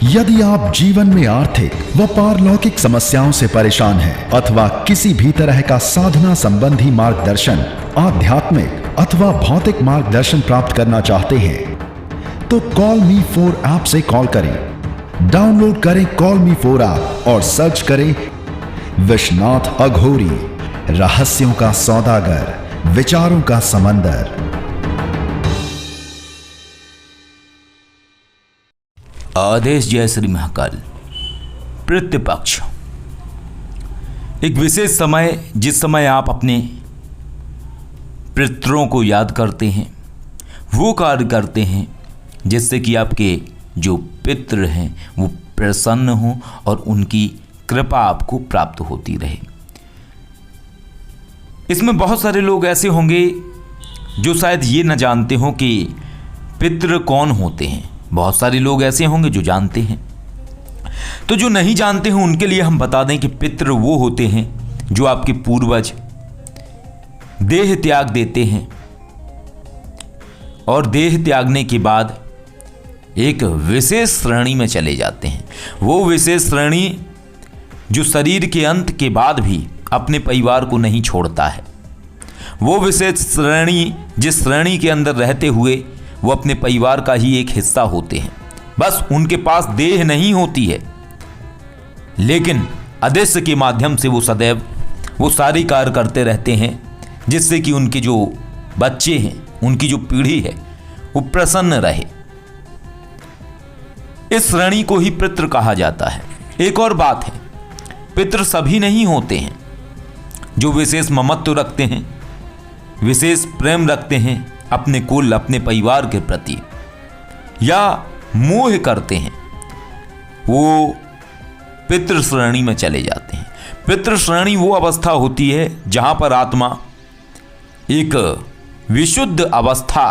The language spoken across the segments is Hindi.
यदि आप जीवन में आर्थिक व पारलौकिक समस्याओं से परेशान हैं अथवा किसी भी तरह का साधना संबंधी मार्गदर्शन, आध्यात्मिक अथवा भौतिक मार्गदर्शन प्राप्त करना चाहते हैं तो कॉल मी 4 ऐप से कॉल करें। डाउनलोड करें कॉल मी 4 ऐप और सर्च करें विश्वनाथ अघोरी, रहस्यों का सौदागर, विचारों का समंदर। आदेश जय श्री महाकाल। पितृपक्ष एक विशेष समय, जिस समय आप अपने पितरों को याद करते हैं, वो कार्य करते हैं जिससे कि आपके जो पितृ हैं वो प्रसन्न हों और उनकी कृपा आपको प्राप्त होती रहे। इसमें बहुत सारे लोग ऐसे होंगे जो शायद ये न जानते हों कि पितृ कौन होते हैं। बहुत सारे लोग ऐसे होंगे जो जानते हैं। तो जो नहीं जानते हैं उनके लिए हम बता दें कि पितृ वो होते हैं जो आपके पूर्वज देह त्याग देते हैं और देह त्यागने के बाद एक विशेष श्रेणी में चले जाते हैं। वो विशेष श्रेणी जो शरीर के अंत के बाद भी अपने परिवार को नहीं छोड़ता है। वो विशेष श्रेणी जिस श्रेणी के अंदर रहते हुए वो अपने परिवार का ही एक हिस्सा होते हैं। बस उनके पास देह नहीं होती है, लेकिन अदृश्य के माध्यम से वो सदैव वो सारी कार्य करते रहते हैं जिससे कि उनके जो बच्चे हैं, उनकी जो पीढ़ी है वो प्रसन्न रहे। इस श्रेणी को ही पितृ कहा जाता है। एक और बात है, पितृ सभी नहीं होते हैं। जो विशेष ममत्व रखते हैं, विशेष प्रेम रखते हैं अपने कुल, अपने परिवार के प्रति, या मोह करते हैं, वो पितृ श्रेणी में चले जाते हैं। पितृ श्रेणी वो अवस्था होती है जहां पर आत्मा एक विशुद्ध अवस्था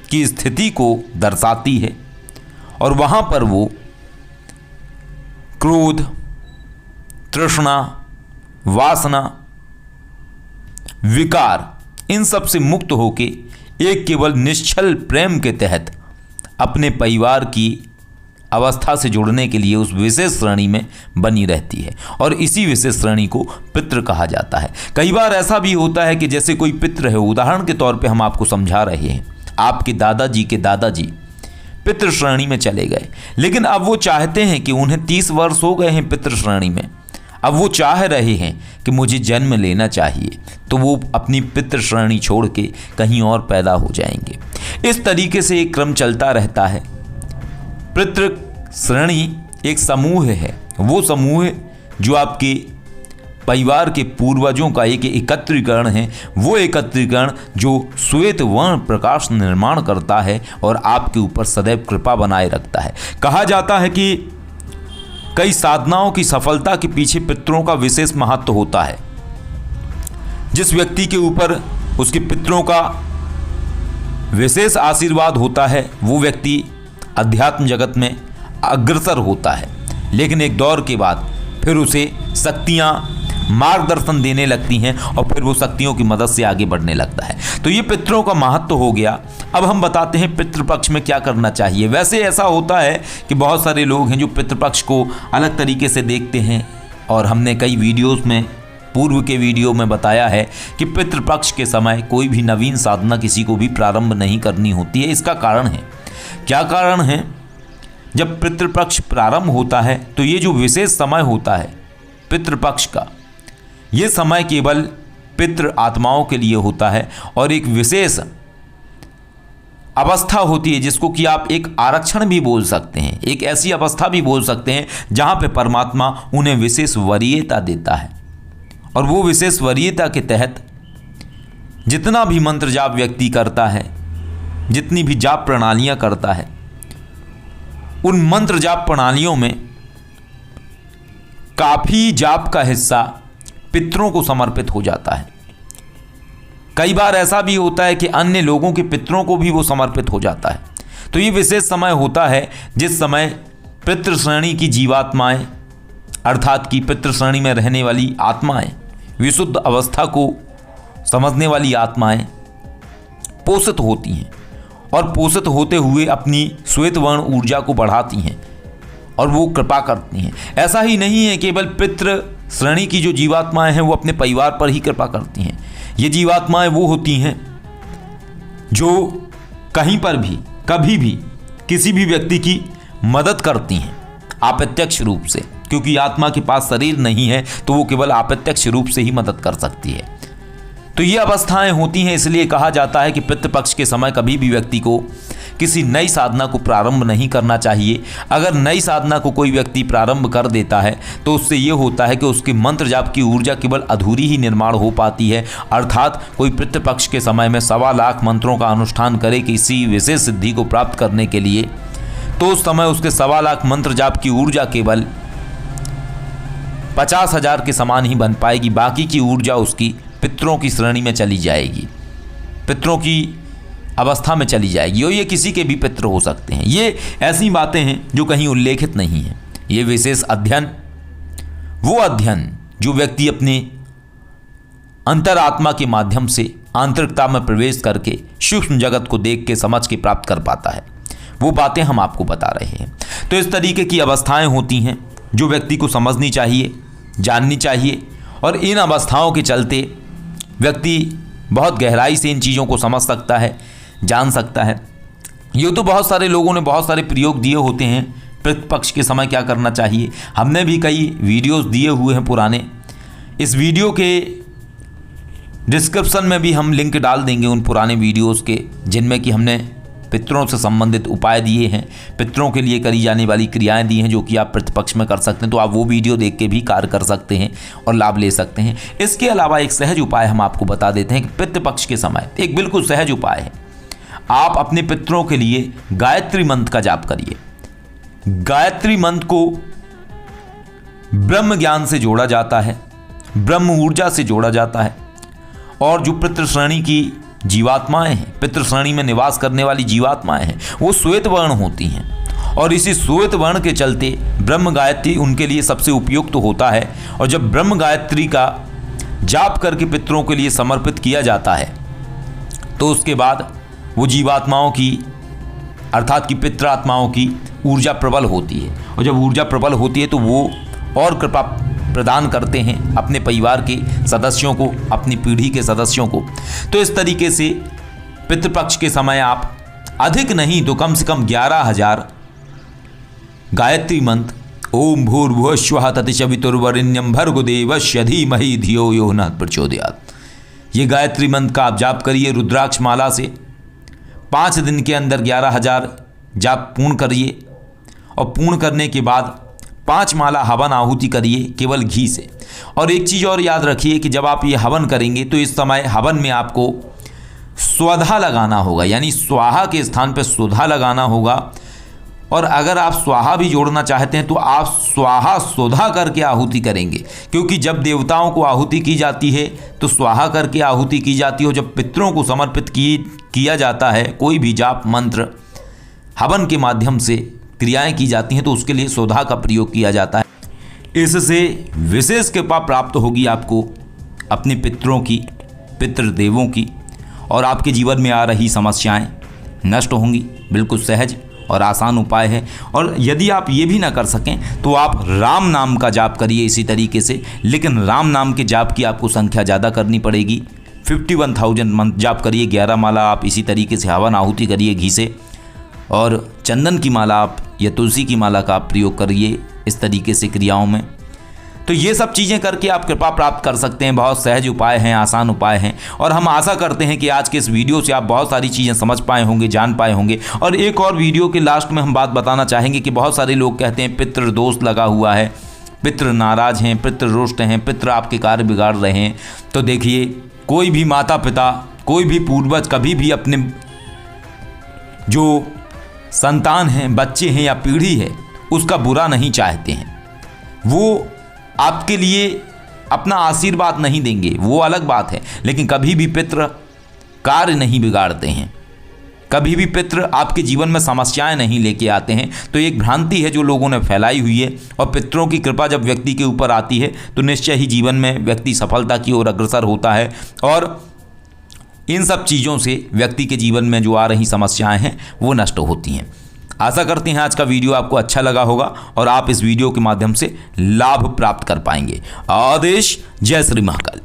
की स्थिति को दर्शाती है और वहां पर वो क्रोध, तृष्णा, वासना, विकार, इन सब से मुक्त होके एक केवल निश्चल प्रेम के तहत अपने परिवार की अवस्था से जुड़ने के लिए उस विशेष श्रेणी में बनी रहती है और इसी विशेष श्रेणी को पितृ कहा जाता है। कई बार ऐसा भी होता है कि जैसे कोई पितृ है, उदाहरण के तौर पे हम आपको समझा रहे हैं, आपके दादाजी के दादाजी पितृ श्रेणी में चले गए, लेकिन अब वो चाहते हैं कि उन्हें 30 वर्ष हो गए हैं पितृ श्रेणी में, अब वो चाह रहे हैं कि मुझे जन्म लेना चाहिए, तो वो अपनी पितृ श्रेणी छोड़ के कहीं और पैदा हो जाएंगे। इस तरीके से एक क्रम चलता रहता है। पितृ श्रेणी एक समूह है, वो समूह जो आपके परिवार के पूर्वजों का एक एकत्रीकरण है। वो एकत्रीकरण जो श्वेत वर्ण प्रकाश निर्माण करता है और आपके ऊपर सदैव कृपा बनाए रखता है। कहा जाता है कि कई साधनाओं की सफलता के पीछे पितरों का विशेष महत्व होता है। जिस व्यक्ति के ऊपर उसके पितरों का विशेष आशीर्वाद होता है वो व्यक्ति अध्यात्म जगत में अग्रसर होता है, लेकिन एक दौर के बाद फिर उसे शक्तियाँ मार्गदर्शन देने लगती हैं और फिर वो शक्तियों की मदद से आगे बढ़ने लगता है। तो ये पितरों का महत्व हो गया। अब हम बताते हैं पितृपक्ष में क्या करना चाहिए। वैसे ऐसा होता है कि बहुत सारे लोग हैं जो पितृपक्ष को अलग तरीके से देखते हैं और हमने कई वीडियोस में, पूर्व के वीडियो में बताया है कि पितृपक्ष के समय कोई भी नवीन साधना किसी को भी प्रारंभ नहीं करनी होती है। इसका कारण है, क्या कारण है, जब पितृपक्ष प्रारंभ होता है तो ये जो विशेष समय होता है पितृपक्ष का, ये समय केवल पितृ आत्माओं के लिए होता है और एक विशेष अवस्था होती है जिसको कि आप एक आरक्षण भी बोल सकते हैं, एक ऐसी अवस्था भी बोल सकते हैं जहां पे परमात्मा उन्हें विशेष वरीयता देता है और वो विशेष वरीयता के तहत जितना भी मंत्र जाप व्यक्ति करता है, जितनी भी जाप प्रणालियां करता है, उन मंत्र जाप प्रणालियों में काफी जाप का हिस्सा पितरों को समर्पित हो जाता है। कई बार ऐसा भी होता है कि अन्य लोगों के पितरों को भी वो समर्पित हो जाता है। तो ये विशेष समय होता है जिस समय पितृ श्रेणी की जीवात्माएं, अर्थात कि पितृ श्रेणी में रहने वाली आत्माएं, विशुद्ध अवस्था को समझने वाली आत्माएं पोषित होती हैं और पोषित होते हुए अपनी श्वेत वर्ण ऊर्जा को बढ़ाती हैं और वो कृपा करती हैं। ऐसा ही नहीं है केवल पितृ श्रेणी की जो जीवात्माएं हैं वो अपने परिवार पर ही कृपा करती हैं। ये जीवात्माएं वो होती हैं जो कहीं पर भी कभी भी किसी भी व्यक्ति की मदद करती हैं अप्रत्यक्ष रूप से, क्योंकि आत्मा के पास शरीर नहीं है तो वो केवल अप्रत्यक्ष रूप से ही मदद कर सकती है। तो ये अवस्थाएं होती हैं, इसलिए कहा जाता है कि पितृपक्ष के समय कभी भी व्यक्ति को किसी नई साधना को प्रारंभ नहीं करना चाहिए। अगर नई साधना को कोई व्यक्ति प्रारंभ कर देता है तो उससे ये होता है कि उसके मंत्र जाप की ऊर्जा केवल अधूरी ही निर्माण हो पाती है। अर्थात कोई पितृपक्ष के समय में 1.25 लाख मंत्रों का अनुष्ठान करे किसी विशेष सिद्धि को प्राप्त करने के लिए, तो उस समय उसके 1.25 लाख मंत्र जाप की ऊर्जा केवल 50,000 के समान ही बन पाएगी। बाकी की ऊर्जा उसकी पितरों की श्रेणी में चली जाएगी, पितरों की अवस्था में चली जाएगी, और ये किसी के भी पितृ हो सकते हैं। ये ऐसी बातें हैं जो कहीं उल्लेखित नहीं हैं। ये विशेष अध्ययन, वो अध्ययन जो व्यक्ति अपने अंतरात्मा के माध्यम से आंतरिकता में प्रवेश करके सूक्ष्म जगत को देख के समझ के प्राप्त कर पाता है, वो बातें हम आपको बता रहे हैं। तो इस तरीके की अवस्थाएं होती हैं जो व्यक्ति को समझनी चाहिए, जाननी चाहिए, और इन अवस्थाओं के चलते व्यक्ति बहुत गहराई से इन चीज़ों को समझ सकता है, जान सकता है। ये तो बहुत सारे लोगों ने बहुत सारे प्रयोग दिए होते हैं पितृपक्ष के समय क्या करना चाहिए। हमने भी कई वीडियोस दिए हुए हैं पुराने। इस वीडियो के डिस्क्रिप्शन में भी हम लिंक डाल देंगे उन पुराने वीडियोस के, जिनमें कि हमने पितरों से संबंधित उपाय दिए हैं, पितरों के लिए करी जाने वाली क्रियाएं दी हैं, जो कि आप पितृपक्ष में कर सकते हैं। तो आप वो वीडियो देख के भी कार्य कर सकते हैं और लाभ ले सकते हैं। इसके अलावा एक सहज उपाय हम आपको बता देते हैं कि पितृपक्ष के समय एक बिल्कुल सहज उपाय है। आप अपने पितरों के लिए गायत्री मंत्र का जाप करिए। गायत्री मंत्र को ब्रह्म ज्ञान से जोड़ा जाता है, ब्रह्म ऊर्जा से जोड़ा जाता है, और जो पितृ श्रेणी की जीवात्माएं हैं, पितृ श्रेणी में निवास करने वाली जीवात्माएं हैं, वो श्वेत वर्ण होती हैं, और इसी श्वेत वर्ण के चलते ब्रह्म गायत्री उनके लिए सबसे उपयुक्त होता है। और जब ब्रह्म गायत्री का जाप करके पितरों के लिए समर्पित किया जाता है तो उसके बाद वो जीवात्माओं की, अर्थात की पितृ आत्माओं की ऊर्जा प्रबल होती है, और जब ऊर्जा प्रबल होती है तो वो और कृपा प्रदान करते हैं अपने परिवार के सदस्यों को, अपनी पीढ़ी के सदस्यों को। तो इस तरीके से पितृपक्ष के समय आप अधिक नहीं तो कम से कम 11,000 गायत्री मंत्र ओम भूर्भुवः स्वः तत्सवितुर्वरेण्यं भर्गो देवस्य धीमहि धियो यो नः प्रचोदयात्, ये गायत्री मंत्र का आप जाप करिए रुद्राक्ष माला से। 5 दिन के अंदर 11,000 जाप पूर्ण करिए, और पूर्ण करने के बाद 5 माला हवन आहुति करिए केवल घी से। और एक चीज़ और याद रखिए कि जब आप ये हवन करेंगे तो इस समय हवन में आपको स्वधा लगाना होगा, यानी स्वाहा के स्थान पर सुधा लगाना होगा। और अगर आप स्वाहा भी जोड़ना चाहते हैं तो आप स्वाहा सुधा करके आहुति करेंगे, क्योंकि जब देवताओं को आहुति की जाती है तो स्वाहा करके आहुति की जाती है, और जब पितरों को समर्पित किया जाता है कोई भी जाप मंत्र हवन के माध्यम से क्रियाएं की जाती हैं तो उसके लिए सुधा का प्रयोग किया जाता है। इससे विशेष कृपा प्राप्त होगी आपको अपने पितरों की, पितृदेवों की, और आपके जीवन में आ रही समस्याएं नष्ट होंगी। बिल्कुल सहज और आसान उपाय है। और यदि आप ये भी ना कर सकें तो आप राम नाम का जाप करिए इसी तरीके से, लेकिन राम नाम के जाप की आपको संख्या ज़्यादा करनी पड़ेगी। 51,000 मंत्र जाप करिए, 11 माला आप इसी तरीके से हवन आहुति करिए घी से, और चंदन की माला आप या तुलसी की माला का आप प्रयोग करिए इस तरीके से क्रियाओं में। तो ये सब चीज़ें करके आप कृपा प्राप्त कर सकते हैं। बहुत सहज उपाय हैं, आसान उपाय हैं, और हम आशा करते हैं कि आज के इस वीडियो से आप बहुत सारी चीज़ें समझ पाए होंगे, जान पाए होंगे। और एक और वीडियो के लास्ट में हम बात बताना चाहेंगे कि बहुत सारे लोग कहते हैं पितृ दोष लगा हुआ है, पितृ नाराज हैं, पितृ रुष्ट हैं, पितृ आपके कार्य बिगाड़ रहे हैं। तो देखिए, कोई भी माता पिता, कोई भी पूर्वज कभी भी अपने जो संतान हैं, बच्चे हैं या पीढ़ी है, उसका बुरा नहीं चाहते हैं। वो आपके लिए अपना आशीर्वाद नहीं देंगे, वो अलग बात है, लेकिन कभी भी पितृ कार्य नहीं बिगाड़ते हैं, कभी भी पितृ आपके जीवन में समस्याएं नहीं लेके आते हैं। तो एक भ्रांति है जो लोगों ने फैलाई हुई है, और पितरों की कृपा जब व्यक्ति के ऊपर आती है तो निश्चय ही जीवन में व्यक्ति सफलता की ओर अग्रसर होता है, और इन सब चीज़ों से व्यक्ति के जीवन में जो आ रही समस्याएं हैं वो नष्ट होती हैं। आशा करते हैं आज का वीडियो आपको अच्छा लगा होगा और आप इस वीडियो के माध्यम से लाभ प्राप्त कर पाएंगे। आदेश। जय श्री महाकाल।